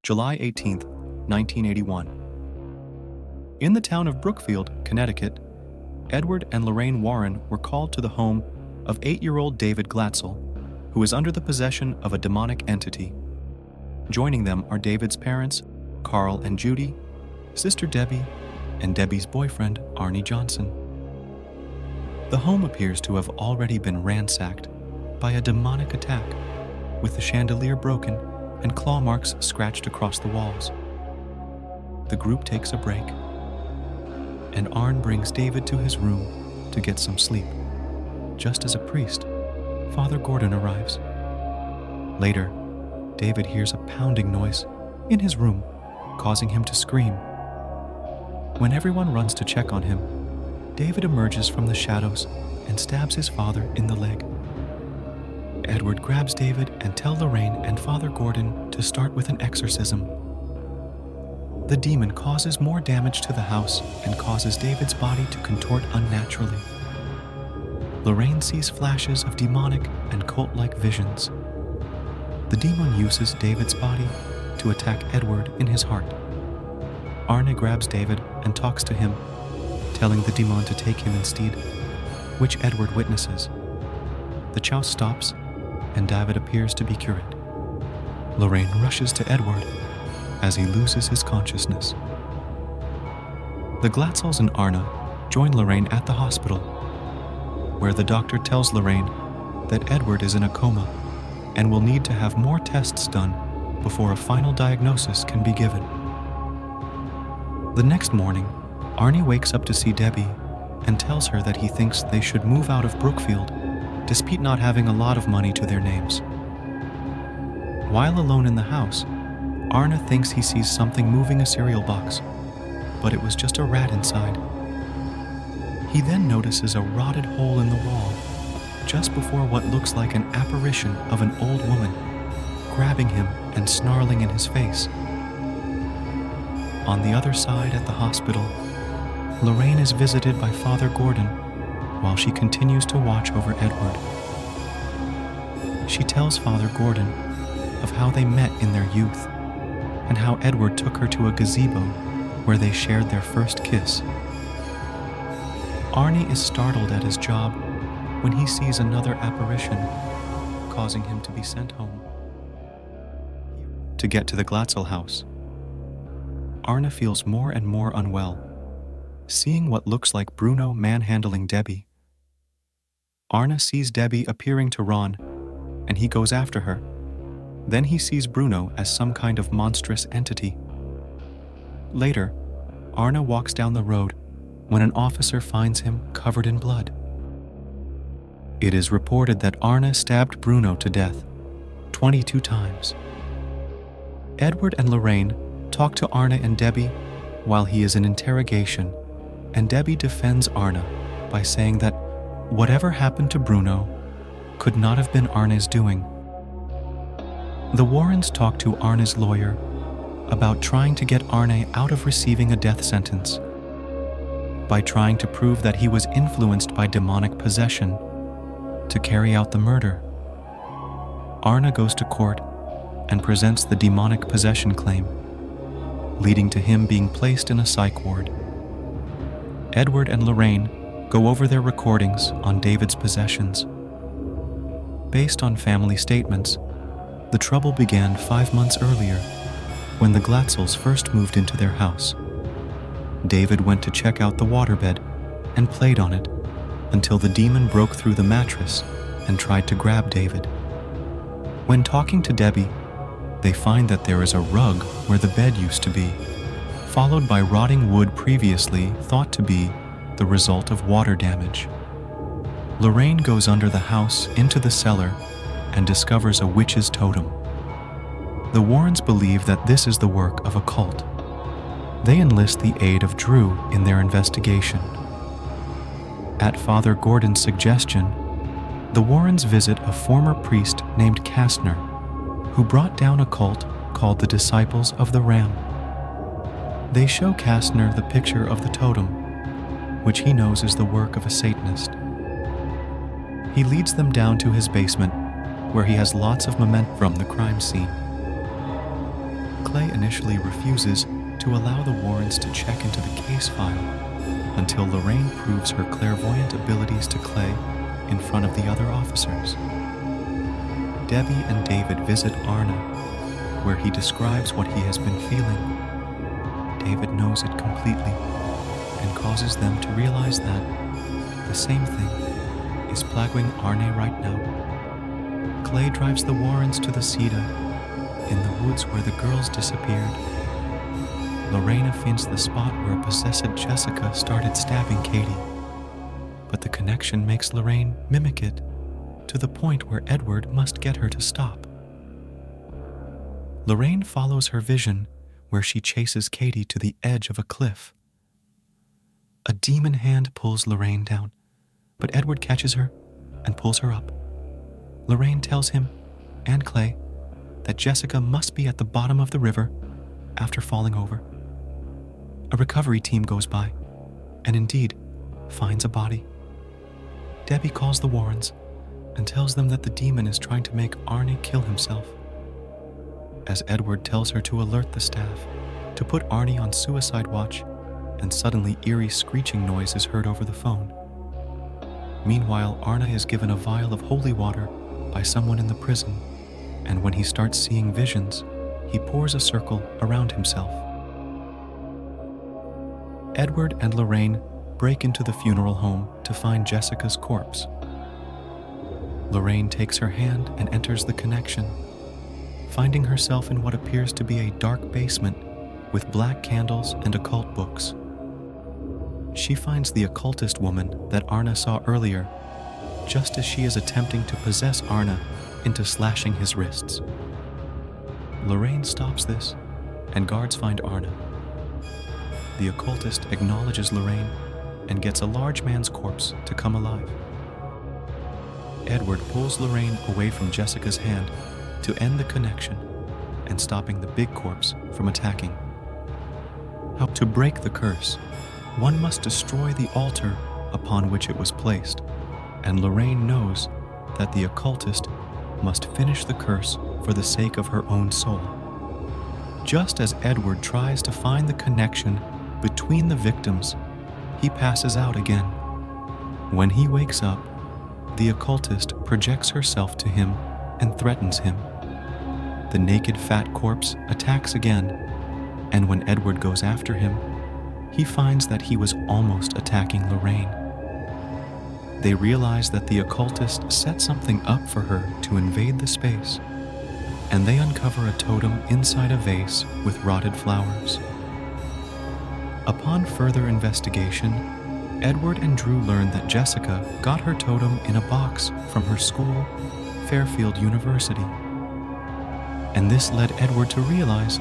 July 18, 1981. In the town of Brookfield, Connecticut, Edward and Lorraine Warren were called to the home of 8-year-old David Glatzel, who is under the possession of a demonic entity. Joining them are David's parents, Carl and Judy, sister Debbie, and Debbie's boyfriend, Arnie Johnson. The home appears to have already been ransacked by a demonic attack, with the chandelier broken and claw marks scratched across the walls. The group takes a break, and Arn brings David to his room to get some sleep, just as a priest, Father Gordon, arrives. Later, David hears a pounding noise in his room, causing him to scream. When everyone runs to check on him, David emerges from the shadows and stabs his father in the leg. Edward grabs David and tells Lorraine and Father Gordon to start with an exorcism. The demon causes more damage to the house and causes David's body to contort unnaturally. Lorraine sees flashes of demonic and cult-like visions. The demon uses David's body to attack Edward in his heart. Arne grabs David and talks to him, telling the demon to take him instead, which Edward witnesses. The chouse stops, and David appears to be cured. Lorraine rushes to Edward as he loses his consciousness. The Glatzels and Arne join Lorraine at the hospital, where the doctor tells Lorraine that Edward is in a coma and will need to have more tests done before a final diagnosis can be given. The next morning, Arnie wakes up to see Debbie and tells her that he thinks they should move out of Brookfield, despite not having a lot of money to their names. While alone in the house, Arne thinks he sees something moving a cereal box, but it was just a rat inside. He then notices a rotted hole in the wall, just before what looks like an apparition of an old woman, grabbing him and snarling in his face. On the other side at the hospital, Lorraine is visited by Father Gordon while she continues to watch over Edward. She tells Father Gordon of how they met in their youth and how Edward took her to a gazebo where they shared their first kiss. Arnie is startled at his job when he sees another apparition, causing him to be sent home. To get to the Glatzel house, Arne feels more and more unwell, seeing what looks like Bruno manhandling Debbie. Arne sees Debbie appearing to Ron, and he goes after her. Then he sees Bruno as some kind of monstrous entity. Later, Arne walks down the road when an officer finds him covered in blood. It is reported that Arne stabbed Bruno to death 22 times. Edward and Lorraine talk to Arne and Debbie while he is in interrogation, and Debbie defends Arne by saying that whatever happened to Bruno could not have been Arne's doing. The Warrens talk to Arne's lawyer about trying to get Arne out of receiving a death sentence by trying to prove that he was influenced by demonic possession to carry out the murder. Arne goes to court and presents the demonic possession claim, leading to him being placed in a psych ward. Edward and Lorraine go over their recordings on David's possessions. Based on family statements, the trouble began 5 months earlier when the Glatzels first moved into their house. David went to check out the waterbed and played on it until the demon broke through the mattress and tried to grab David. When talking to Debbie, they find that there is a rug where the bed used to be, followed by rotting wood previously thought to be the result of water damage. Lorraine goes under the house into the cellar and discovers a witch's totem. The Warrens believe that this is the work of a cult. They enlist the aid of Drew in their investigation. At Father Gordon's suggestion, the Warrens visit a former priest named Kastner, who brought down a cult called the Disciples of the Ram. They show Kastner the picture of the totem, which he knows is the work of a Satanist. He leads them down to his basement, where he has lots of memento from the crime scene. Clay initially refuses to allow the Warrens to check into the case file until Lorraine proves her clairvoyant abilities to Clay in front of the other officers. Debbie and David visit Arna, where he describes what he has been feeling. David knows it completely and causes them to realize that the same thing is plaguing Arne right now. Clay drives the Warrens to the Cedar in the woods where the girls disappeared. Lorena finds the spot where possessed Jessica started stabbing Katie, but the connection makes Lorraine mimic it to the point where Edward must get her to stop. Lorraine follows her vision where she chases Katie to the edge of a cliff. A demon hand pulls Lorraine down, but Edward catches her and pulls her up. Lorraine tells him and Clay that Jessica must be at the bottom of the river after falling over. A recovery team goes by and indeed finds a body. Debbie calls the Warrens and tells them that the demon is trying to make Arne kill himself. As Edward tells her to alert the staff to put Arne on suicide watch, and suddenly eerie screeching noise is heard over the phone. Meanwhile, Arne is given a vial of holy water by someone in the prison, and when he starts seeing visions, he pours a circle around himself. Edward and Lorraine break into the funeral home to find Jessica's corpse. Lorraine takes her hand and enters the connection, finding herself in what appears to be a dark basement with black candles and occult books. She finds the occultist woman that Arna saw earlier, just as she is attempting to possess Arna into slashing his wrists. Lorraine stops this, and guards find Arna. The occultist acknowledges Lorraine and gets a large man's corpse to come alive. Edward pulls Lorraine away from Jessica's hand to end the connection and stopping the big corpse from attacking. How to break the curse, one must destroy the altar upon which it was placed, and Lorraine knows that the occultist must finish the curse for the sake of her own soul. Just as Edward tries to find the connection between the victims, he passes out again. When he wakes up, the occultist projects herself to him and threatens him. The naked fat corpse attacks again, and when Edward goes after him, he finds that he was almost attacking Lorraine. They realize that the occultist set something up for her to invade the space, and they uncover a totem inside a vase with rotted flowers. Upon further investigation, Edward and Drew learn that Jessica got her totem in a box from her school, Fairfield University. And this led Edward to realize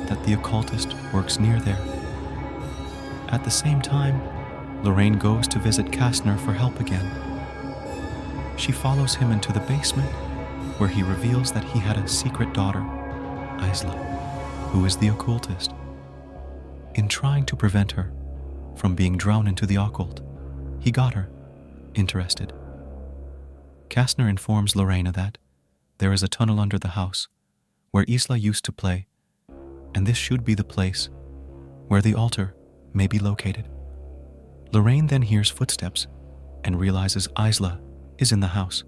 that the occultist works near there. At the same time, Lorraine goes to visit Kastner for help again. She follows him into the basement, where he reveals that he had a secret daughter, Isla, who is the occultist. In trying to prevent her from being drawn into the occult, he got her interested. Kastner informs Lorena that there is a tunnel under the house where Isla used to play, and this should be the place where the altar may be located. Lorraine then hears footsteps and realizes Isla is in the house.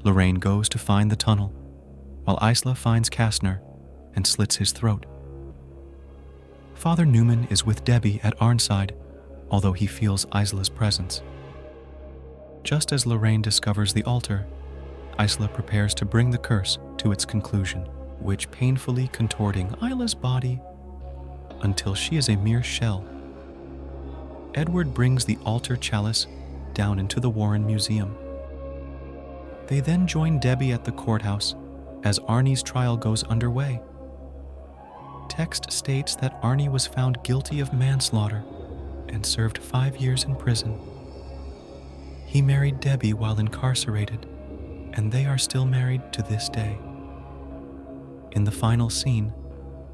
Lorraine goes to find the tunnel, while Isla finds Kastner and slits his throat. Father Newman is with Debbie at Arnside, although he feels Isla's presence. Just as Lorraine discovers the altar, Isla prepares to bring the curse to its conclusion, which painfully contorting Isla's body until she is a mere shell. Edward brings the altar chalice down into the Warren Museum. They then join Debbie at the courthouse as Arnie's trial goes underway. Text states that Arnie was found guilty of manslaughter and served 5 years in prison. He married Debbie while incarcerated, and they are still married to this day. In the final scene,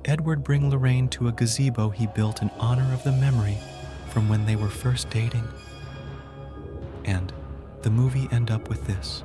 Edward brings Lorraine to a gazebo he built in honor of the memory from when they were first dating. And the movie ends up with this.